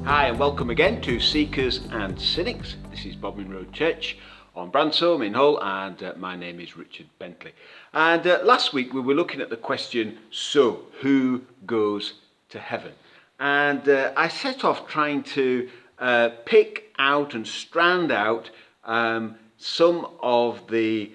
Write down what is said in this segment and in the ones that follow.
Hi and welcome again to Seekers and Cynics. This is Bodmin Road Church on Bransholme in Hull, and my name is Richard Bentley. And last week we were looking at the question, so who goes to heaven? And I set off trying to pick out and strand out some of the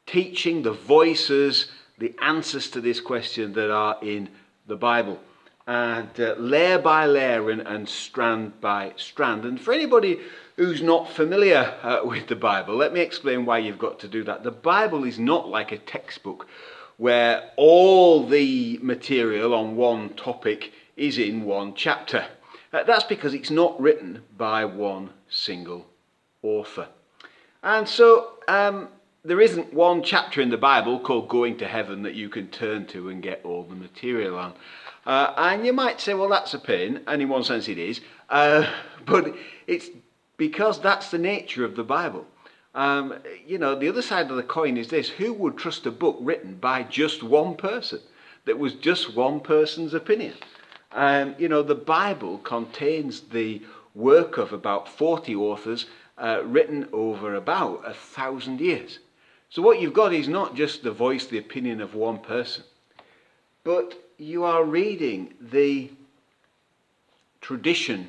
teaching, the voices, the answers to this question that are in the Bible. And layer by layer and strand by strand. And for anybody who's not familiar with the Bible, let me explain why you've got to do that. The Bible is not like a textbook where all the material on one topic is in one chapter. That's because it's not written by one single author. And so there isn't one chapter in the Bible called Going to Heaven that you can turn to and get all the material on. And you might say, well, that's a pain, and in one sense it is, but it's because that's the nature of the Bible. The other side of the coin is this: who would trust a book written by just one person, that was just one person's opinion? The Bible contains the work of about 40 authors written over about 1,000 years. So what you've got is not just the voice, the opinion of one person, but you are reading the tradition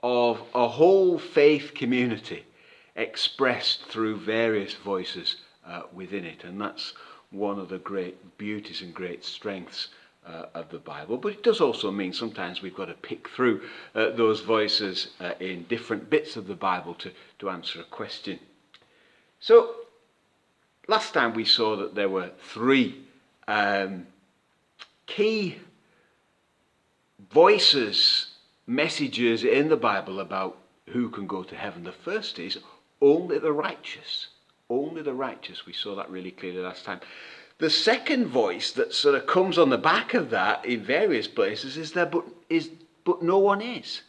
of a whole faith community expressed through various voices within it. And that's one of the great beauties and great strengths of the Bible. But it does also mean sometimes we've got to pick through those voices in different bits of the Bible to answer a question. So last time we saw that there were three key voices, messages in the Bible about who can go to heaven. The first is only the righteous. Only the righteous. We saw that really clearly last time. The second voice that sort of comes on the back of that in various places is but no one is.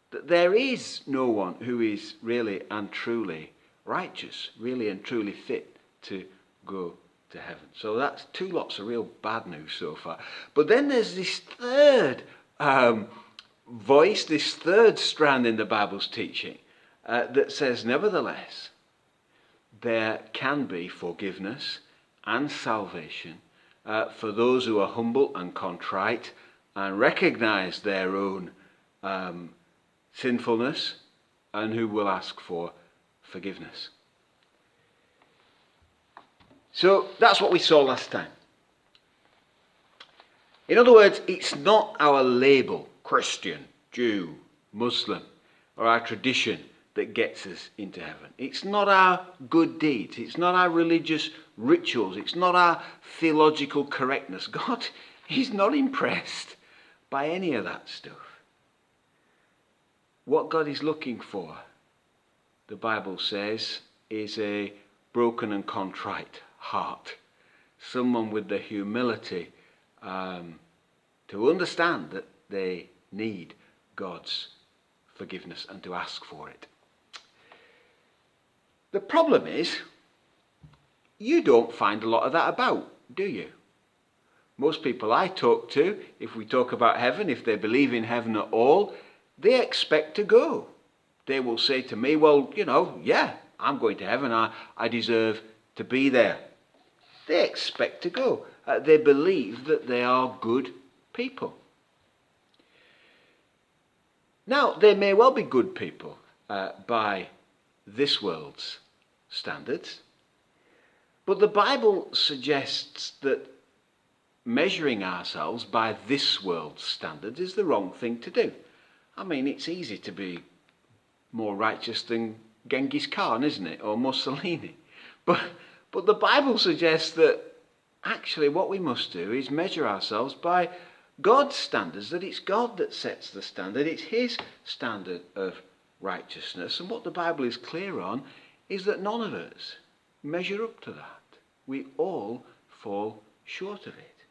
That there is no one who is really and truly righteous, really and truly fit to go to heaven. So that's two lots of real bad news so far. But then there's this third voice, this third strand in the Bible's teaching that says, nevertheless, there can be forgiveness and salvation for those who are humble and contrite and recognize their own sinfulness and who will ask for forgiveness. So that's what we saw last time. In other words, it's not our label, Christian, Jew, Muslim, or our tradition that gets us into heaven. It's not our good deeds. It's not our religious rituals. It's not our theological correctness. God is not impressed by any of that stuff. What God is looking for, the Bible says, is a broken and contrite heart. Someone with the humility to understand that they need God's forgiveness and to ask for it. The problem is, you don't find a lot of that about, do you? Most people I talk to, if we talk about heaven, if they believe in heaven at all, they expect to go. They will say to me, well, yeah, I'm going to heaven. I deserve to be there. They expect to go. They believe that they are good people. Now, they may well be good people by this world's standards, but the Bible suggests that measuring ourselves by this world's standards is the wrong thing to do. I mean, it's easy to be more righteous than Genghis Khan, isn't it? Or Mussolini. But the Bible suggests that actually what we must do is measure ourselves by God's standards, that it's God that sets the standard. It's his standard of righteousness. And what the Bible is clear on is that none of us measure up to that. We all fall short of it.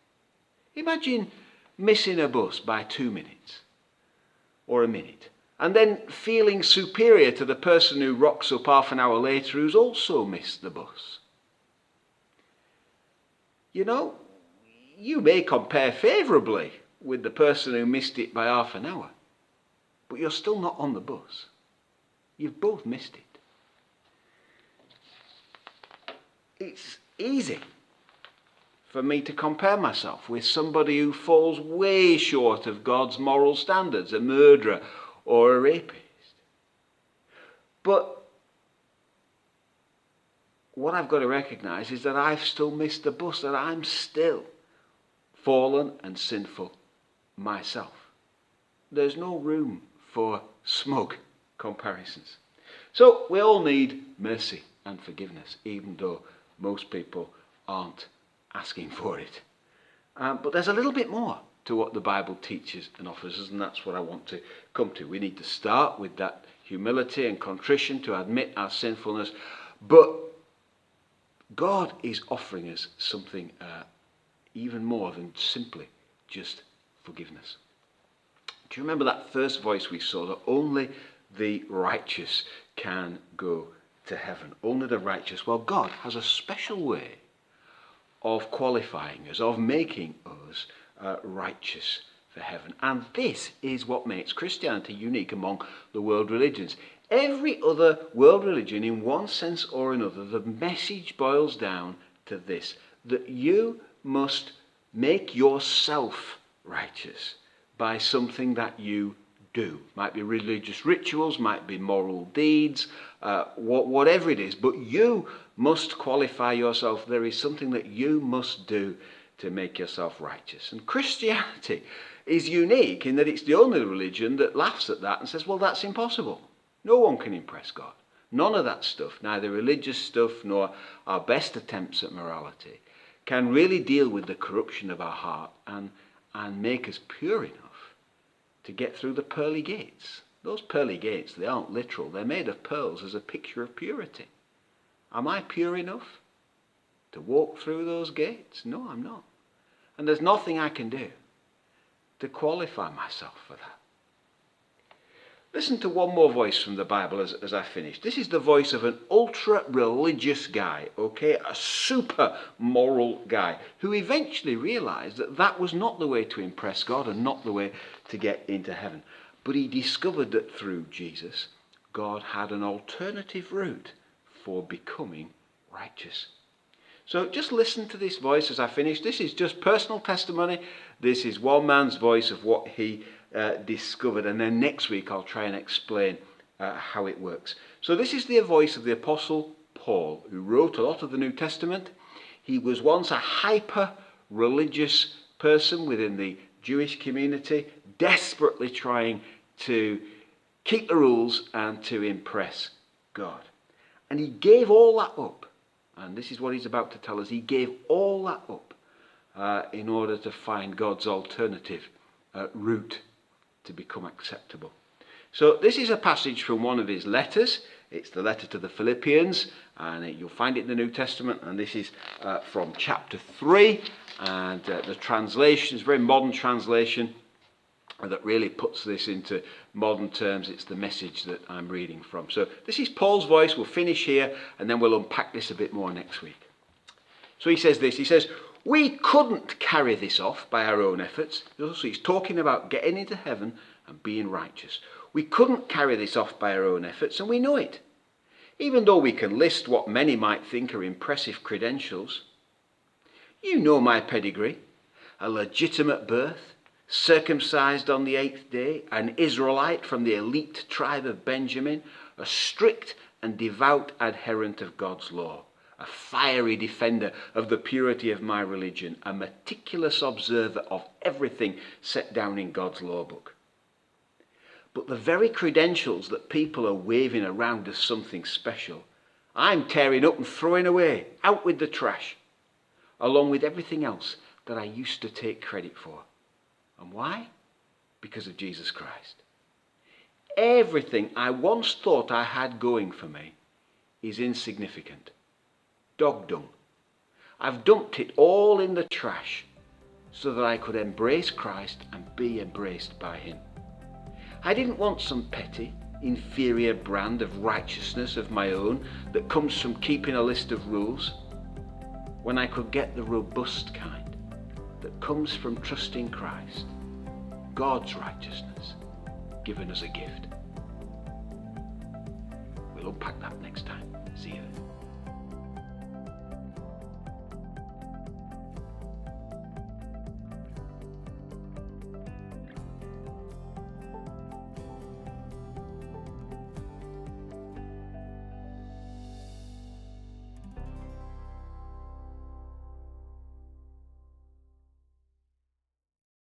Imagine missing a bus by 2 minutes or a minute, and then feeling superior to the person who rocks up half an hour later who's also missed the bus. You may compare favourably with the person who missed it by half an hour, but you're still not on the bus. You've both missed it. It's easy for me to compare myself with somebody who falls way short of God's moral standards, a murderer or a rapist. But what I've got to recognize is that I've still missed the bus, that I'm still fallen and sinful myself. There's no room for smug comparisons. So we all need mercy and forgiveness, even though most people aren't asking for it. But there's a little bit more to what the Bible teaches and offers us, and that's what I want to come to. We need to start with that humility and contrition to admit our sinfulness, but God is offering us something even more than simply just forgiveness. Do you remember that first voice we saw, that only the righteous can go to heaven? Only the righteous. Well, God has a special way of qualifying us, of making us righteous for heaven. And this is what makes Christianity unique among the world religions. Every other world religion, in one sense or another, the message boils down to this: that you must make yourself righteous by something that you do. Might be religious rituals, might be moral deeds, whatever it is, but you must qualify yourself. There is something that you must do to make yourself righteous. And Christianity is unique in that it's the only religion that laughs at that and says, well, that's impossible. No one can impress God. None of that stuff, neither religious stuff nor our best attempts at morality, can really deal with the corruption of our heart and make us pure enough to get through the pearly gates. Those pearly gates, they aren't literal. They're made of pearls as a picture of purity. Am I pure enough to walk through those gates? No, I'm not. And there's nothing I can do to qualify myself for that. Listen to one more voice from the Bible as I finish. This is the voice of an ultra-religious guy, okay? A super moral guy who eventually realized that that was not the way to impress God and not the way to get into heaven. But he discovered that through Jesus, God had an alternative route for becoming righteous. So just listen to this voice as I finish. This is just personal testimony. This is one man's voice of what he discovered, and then next week I'll try and explain how it works. So this is the voice of the Apostle Paul, who wrote a lot of the New Testament. He was once a hyper-religious person within the Jewish community, desperately trying to keep the rules and to impress God. And he gave all that up, and this is what he's about to tell us. He gave all that up in order to find God's alternative route to become acceptable. So this is a passage from one of his letters. It's the letter to the Philippians, and you'll find it in the New Testament, and this is from chapter 3, and the translation is a very modern translation that really puts this into modern terms. It's the Message that I'm reading from. So this is Paul's voice. We'll finish here, and then we'll unpack this a bit more next week. So he says this, he says, we couldn't carry this off by our own efforts. So he's talking about getting into heaven and being righteous. We couldn't carry this off by our own efforts, and we know it. Even though we can list what many might think are impressive credentials. You know my pedigree. A legitimate birth, circumcised on the 8th day, an Israelite from the elite tribe of Benjamin, a strict and devout adherent of God's law, a fiery defender of the purity of my religion, a meticulous observer of everything set down in God's law book. But the very credentials that people are waving around as something special, I'm tearing up and throwing away, out with the trash, along with everything else that I used to take credit for. And why? Because of Jesus Christ. Everything I once thought I had going for me is insignificant. Dog dung. I've dumped it all in the trash so that I could embrace Christ and be embraced by him. I didn't want some petty, inferior brand of righteousness of my own that comes from keeping a list of rules, when I could get the robust kind that comes from trusting Christ, God's righteousness, given as a gift. We'll unpack that next time.